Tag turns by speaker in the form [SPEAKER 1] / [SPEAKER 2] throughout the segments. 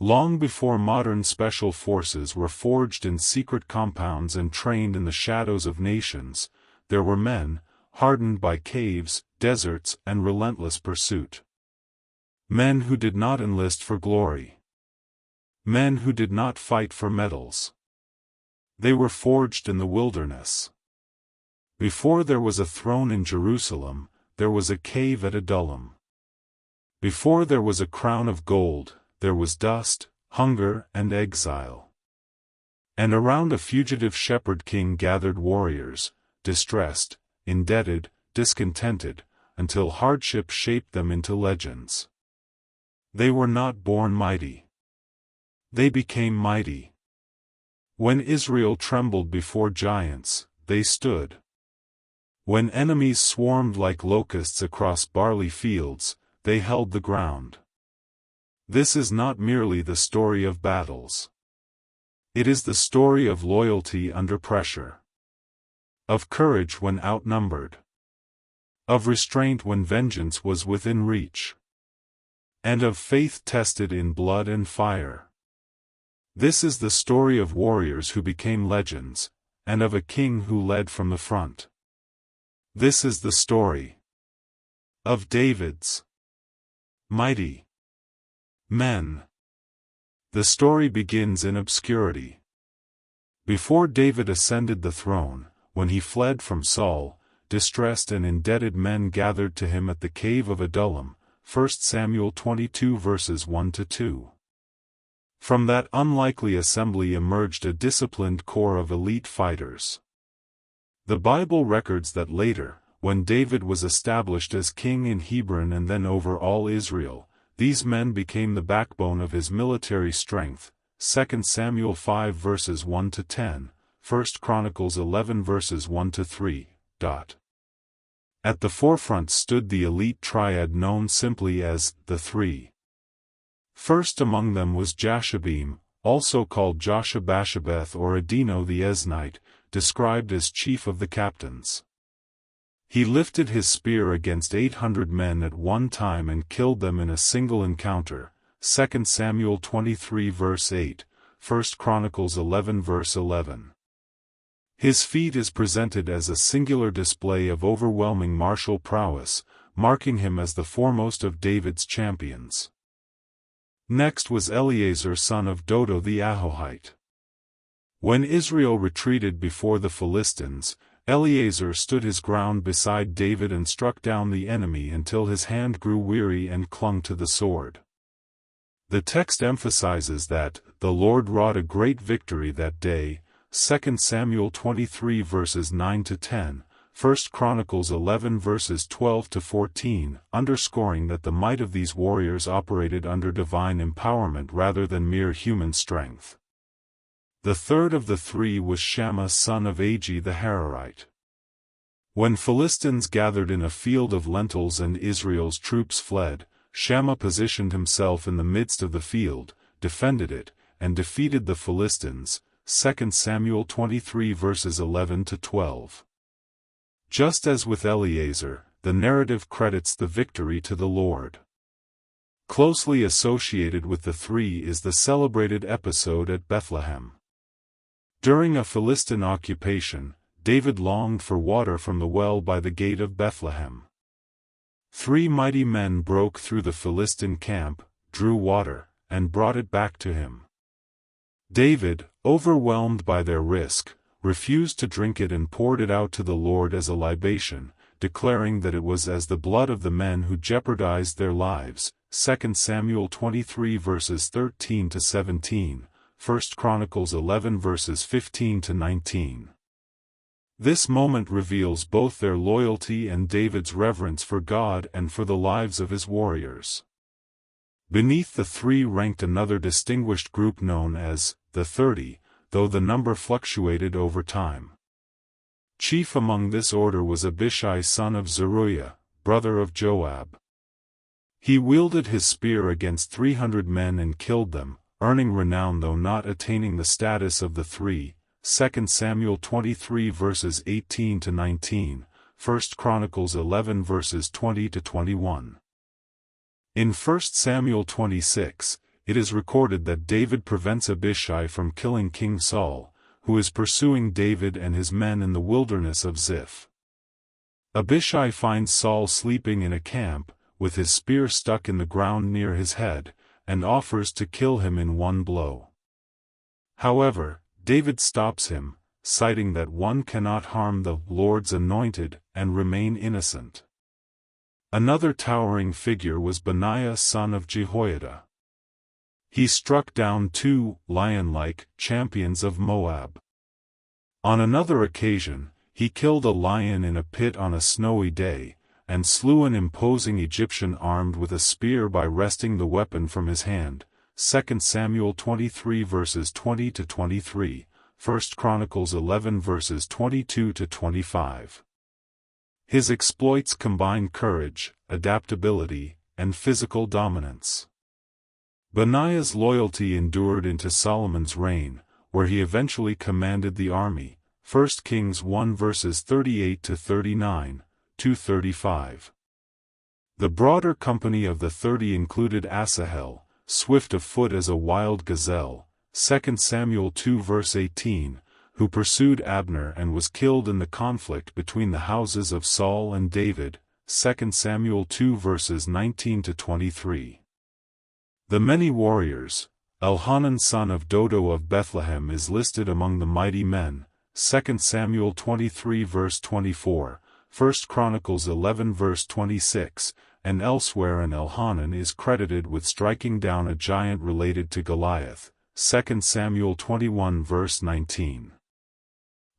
[SPEAKER 1] Long before modern special forces were forged in secret compounds and trained in the shadows of nations, there were men, hardened by caves, deserts, and relentless pursuit. Men who did not enlist for glory. Men who did not fight for medals. They were forged in the wilderness. Before there was a throne in Jerusalem, there was a cave at Adullam. Before there was a crown of gold, there was dust, hunger, and exile. And around a fugitive shepherd king gathered warriors, distressed, indebted, discontented, until hardship shaped them into legends. They were not born mighty. They became mighty. When Israel trembled before giants, they stood. When enemies swarmed like locusts across barley fields, they held the ground. This is not merely the story of battles. It is the story of loyalty under pressure. Of courage when outnumbered. Of restraint when vengeance was within reach. And of faith tested in blood and fire. This is the story of warriors who became legends, and of a king who led from the front. This is the story of David's mighty men. The story begins in obscurity. Before David ascended the throne, when he fled from Saul, distressed and indebted men gathered to him at the cave of Adullam, 1 Samuel 22 verses 1-2. From that unlikely assembly emerged a disciplined corps of elite fighters. The Bible records that later, when David was established as king in Hebron and then over all Israel, these men became the backbone of his military strength, 2 Samuel 5 verses 1-10, 1 Chronicles 11 verses 1-3. At the forefront stood the elite triad known simply as the Three. First among them was Jashobeam, also called Joshabashabeth or Adino the Eznite, described as chief of the captains. He lifted his spear against 800 men at one time and killed them in a single encounter, 2 Samuel 23 verse 8, 1 Chronicles 11 verse 11. His feat is presented as a singular display of overwhelming martial prowess, marking him as the foremost of David's champions. Next was Eleazar son of Dodo the Ahohite. When Israel retreated before the Philistines, Eleazar stood his ground beside David and struck down the enemy until his hand grew weary and clung to the sword. The text emphasizes that, the Lord wrought a great victory that day, 2 Samuel 23 verses 9-10, 1 Chronicles 11 verses 12-14, underscoring that the might of these warriors operated under divine empowerment rather than mere human strength. The third of the three was Shammah son of Agi the Hararite. When Philistines gathered in a field of lentils and Israel's troops fled, Shammah positioned himself in the midst of the field, defended it, and defeated the Philistines, 2 Samuel 23 verses 11-12. Just as with Eleazar, the narrative credits the victory to the Lord. Closely associated with the three is the celebrated episode at Bethlehem. During a Philistine occupation, David longed for water from the well by the gate of Bethlehem. 3 mighty men broke through the Philistine camp, drew water, and brought it back to him. David, overwhelmed by their risk, refused to drink it and poured it out to the Lord as a libation, declaring that it was as the blood of the men who jeopardized their lives, 2 Samuel 23 verses 13-17, 1 Chronicles 11 verses 15-19. This moment reveals both their loyalty and David's reverence for God and for the lives of his warriors. Beneath the three ranked another distinguished group known as the 30, though the number fluctuated over time. Chief among this order was Abishai son of Zeruiah, brother of Joab. He wielded his spear against 300 men and killed them, earning renown though not attaining the status of the three, 2 Samuel 23 verses 18-19, 1 Chronicles 11 verses 20-21. In 1 Samuel 26, it is recorded that David prevents Abishai from killing King Saul, who is pursuing David and his men in the wilderness of Ziph. Abishai finds Saul sleeping in a camp, with his spear stuck in the ground near his head, and offers to kill him in one blow. However, David stops him, citing that one cannot harm the Lord's anointed and remain innocent. Another towering figure was Benaiah son of Jehoiada. He struck down 2 lion-like champions of Moab. On another occasion, he killed a lion in a pit on a snowy day, and slew an imposing Egyptian armed with a spear by wresting the weapon from his hand. 2 Samuel 23 verses 20-23, 1 Chronicles 11 verses 22-25. His exploits combine courage, adaptability, and physical dominance. Benaiah's loyalty endured into Solomon's reign, where he eventually commanded the army. 1 Kings 1 verses 38-39, 235. The broader company of the 30 included Asahel, swift of foot as a wild gazelle, 2 Samuel 2 verse 18, who pursued Abner and was killed in the conflict between the houses of Saul and David, 2 Samuel 2 verses 19-23. The many warriors, Elhanan son of Dodo of Bethlehem is listed among the mighty men, 2 Samuel 23 verse 24, 1 Chronicles 11 verse 26, and elsewhere, and Elhanan is credited with striking down a giant related to Goliath, 2 Samuel 21 verse 19.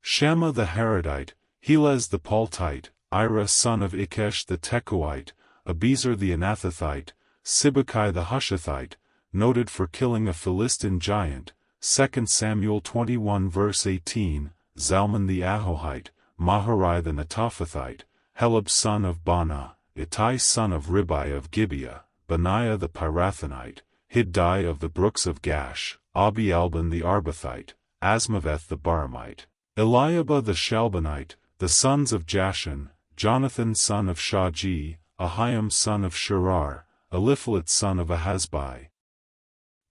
[SPEAKER 1] Shammah the Haradite, Helez the Paltite, Ira son of Ikesh the Tekoite, Abiezer the Anathothite, Sibbecai the Hushathite, noted for killing a Philistine giant, 2 Samuel 21 verse 18, Zalman the Ahohite, Maharai the Netophathite, Helab son of Baanah, Ittai son of Ribai of Gibeah, Benaiah the Pirathonite, Hiddai of the brooks of Gash, Abi-Alban the Arbathite, Asmaveth the Baramite, Eliabah the Shalbanite, the sons of Jashan, Jonathan son of Shaji, Ahiam son of Shirar, Eliphalet son of Ahazbai,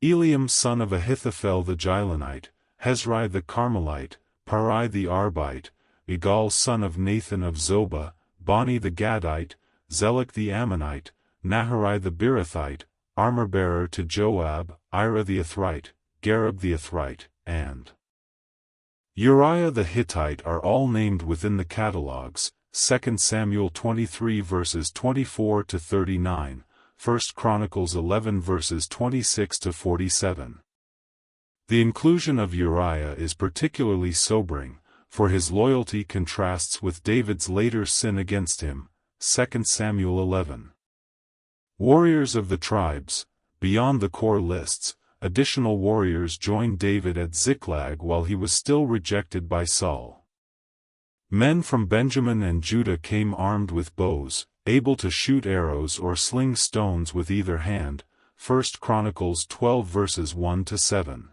[SPEAKER 1] Eliam son of Ahithophel the Gilonite, Hezrai the Carmelite, Parai the Arbite, Igal son of Nathan of Zobah, Bani the Gadite, Zelek the Ammonite, Naharai the Beerothite, armor-bearer to Joab, Ira the Ithrite, Gareb the Ithrite, and Uriah the Hittite are all named within the catalogues, 2 Samuel 23 verses 24-39, 1 Chronicles 11 verses 26-47. The inclusion of Uriah is particularly sobering, for his loyalty contrasts with David's later sin against him, 2 Samuel 11. Warriors of the tribes, beyond the core lists, additional warriors joined David at Ziklag while he was still rejected by Saul. Men from Benjamin and Judah came armed with bows, able to shoot arrows or sling stones with either hand, 1 Chronicles 12 verses 1-7.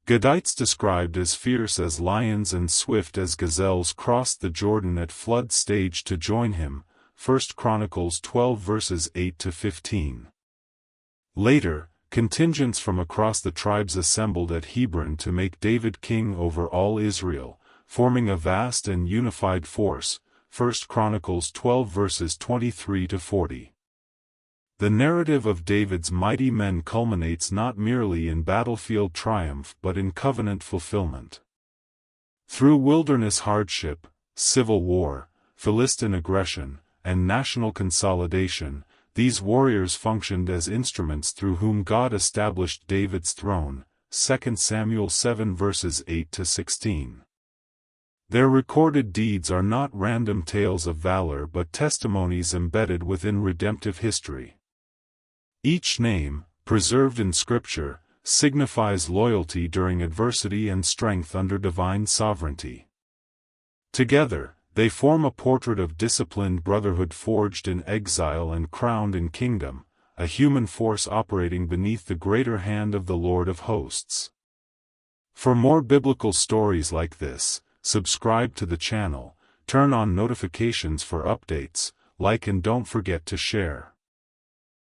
[SPEAKER 1] Gadites described as fierce as lions and swift as gazelles crossed the Jordan at flood stage to join him, 1 Chronicles 12 verses 8-15. Later, contingents from across the tribes assembled at Hebron to make David king over all Israel, forming a vast and unified force, 1 Chronicles 12 verses 23-40. The narrative of David's mighty men culminates not merely in battlefield triumph but in covenant fulfillment. Through wilderness hardship, civil war, Philistine aggression, and national consolidation, these warriors functioned as instruments through whom God established David's throne, 2 Samuel 7 verses 8-16. Their recorded deeds are not random tales of valor but testimonies embedded within redemptive history. Each name, preserved in Scripture, signifies loyalty during adversity and strength under divine sovereignty. Together, they form a portrait of disciplined brotherhood forged in exile and crowned in kingdom, a human force operating beneath the greater hand of the Lord of hosts. For more biblical stories like this, subscribe to the channel, turn on notifications for updates, like and don't forget to share.